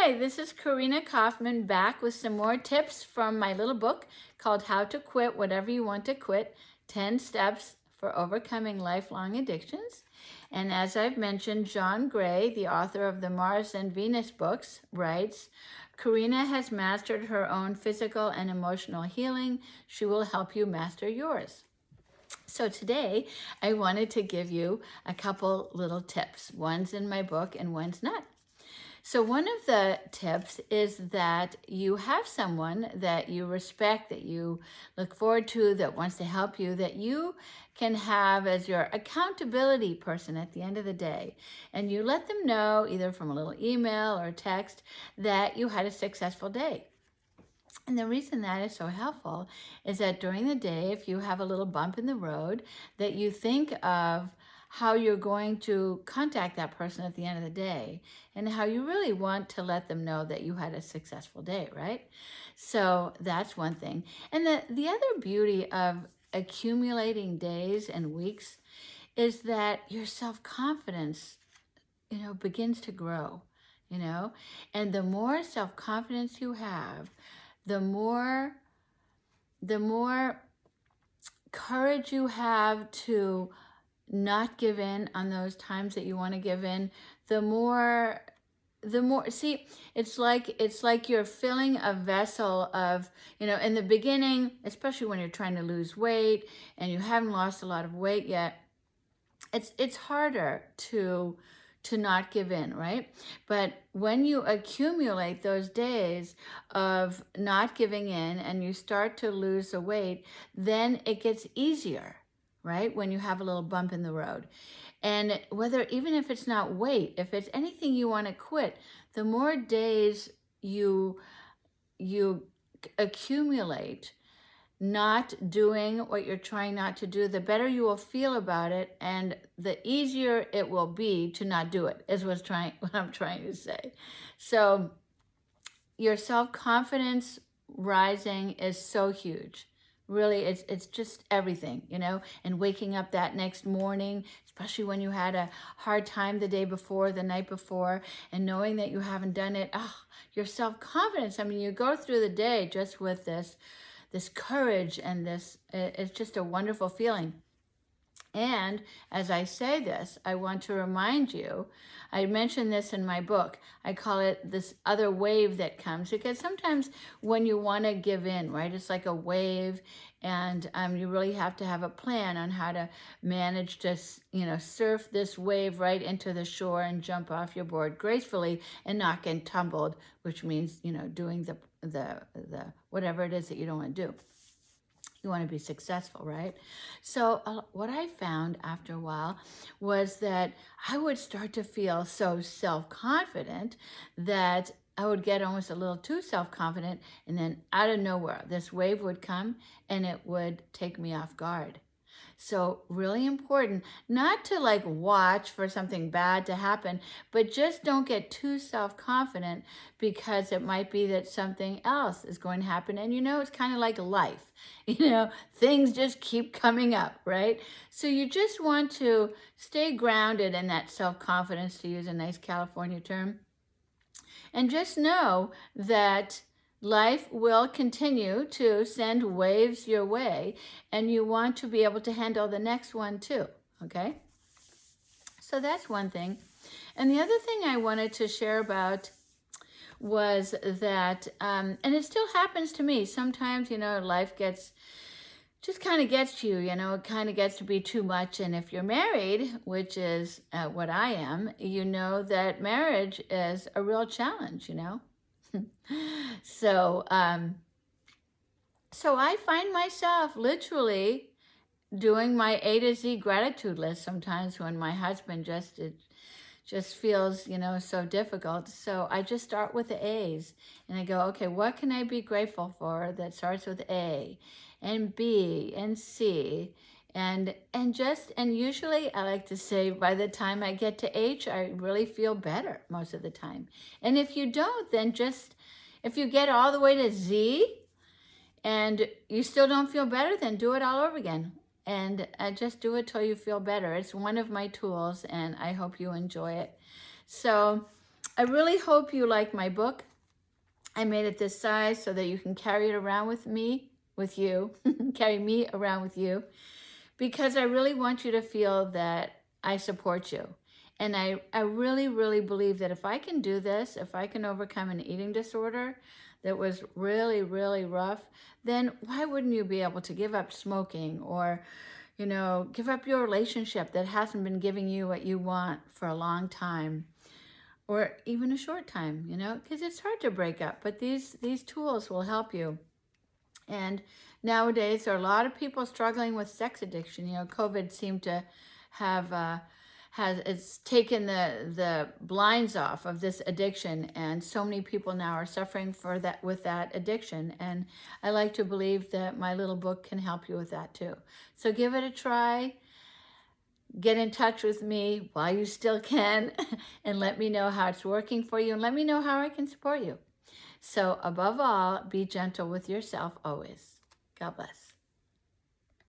Hi, this is Karina Kaufman back with some more tips from my little book called How to Quit Whatever You Want to Quit, 10 Steps for Overcoming Lifelong Addictions. And as I've mentioned, John Gray, the author of the Mars and Venus books, writes, Karina has mastered her own physical and emotional healing. She will help you master yours. So today I wanted to give you a couple little tips. One's in my book and one's not. So one of the tips is that you have someone that you respect, that you look forward to, that wants to help you, that you can have as your accountability person at the end of the day. And you let them know, either from a little email or text, that you had a successful day. And the reason that is so helpful is that during the day, if you have a little bump in the road, that you think of how you're going to contact that person at the end of the day and how you really want to let them know that you had a successful day, right? So that's one thing. And the other beauty of accumulating days and weeks is that your self-confidence, begins to grow, and the more self-confidence you have, the more courage you have to not give in on those times that you want to give in, the more see, it's like you're filling a vessel of, in the beginning, especially when you're trying to lose weight and you haven't lost a lot of weight yet, it's harder to not give in, right? But when you accumulate those days of not giving in and you start to lose the weight, then it gets easier, right? When you have a little bump in the road. And even if it's not weight, if it's anything you want to quit, the more days you accumulate not doing what you're trying not to do, the better you will feel about it, and the easier it will be to not do it, is what I'm trying to say. So your self-confidence rising is so huge. Really, it's just everything, and waking up that next morning, especially when you had a hard time the day before, the night before, and knowing that you haven't done it, your self-confidence, you go through the day just with this courage, and it's just a wonderful feeling. And as I say this, I want to remind you, I mentioned this in my book, I call it this other wave that comes, because sometimes when you want to give in, right, it's like a wave, and you really have to have a plan on how to manage to, surf this wave right into the shore and jump off your board gracefully and not get tumbled, which means, doing the whatever it is that you don't want to do. You want to be successful, right? So what I found after a while was that I would start to feel so self-confident that I would get almost a little too self-confident, and then out of nowhere, this wave would come and it would take me off guard. So really important not to watch for something bad to happen, but just don't get too self-confident, because it might be that something else is going to happen. And it's kind of like life, things just keep coming up, right? So you just want to stay grounded in that self-confidence, to use a nice California term, and just know that life will continue to send waves your way, and you want to be able to handle the next one too, okay? So that's one thing. And the other thing I wanted to share about was that, and it still happens to me, sometimes, life just kind of gets to you, it kind of gets to be too much. And if you're married, which is what I am, you know that marriage is a real challenge, So, so I find myself literally doing my A to Z gratitude list sometimes when my husband just feels, so difficult. So I just start with the A's, and I go, okay, what can I be grateful for that starts with A and B and C? And usually I like to say by the time I get to H, I really feel better most of the time. And if you don't, then if you get all the way to Z and you still don't feel better, then do it all over again. And just do it till you feel better. It's one of my tools, and I hope you enjoy it. So I really hope you like my book. I made it this size so that you can carry it around with you, carry me around with you, because I really want you to feel that I support you. And I really, really believe that if I can do this, if I can overcome an eating disorder that was really, really rough, then why wouldn't you be able to give up smoking or, give up your relationship that hasn't been giving you what you want for a long time or even a short time, because it's hard to break up, but these tools will help you. And nowadays, there are a lot of people struggling with sex addiction. COVID seemed to have it's taken the blinds off of this addiction, and so many people now are suffering with that addiction. And I like to believe that my little book can help you with that too. So give it a try. Get in touch with me while you still can, and let me know how it's working for you, and let me know how I can support you. So above all, be gentle with yourself always. God bless.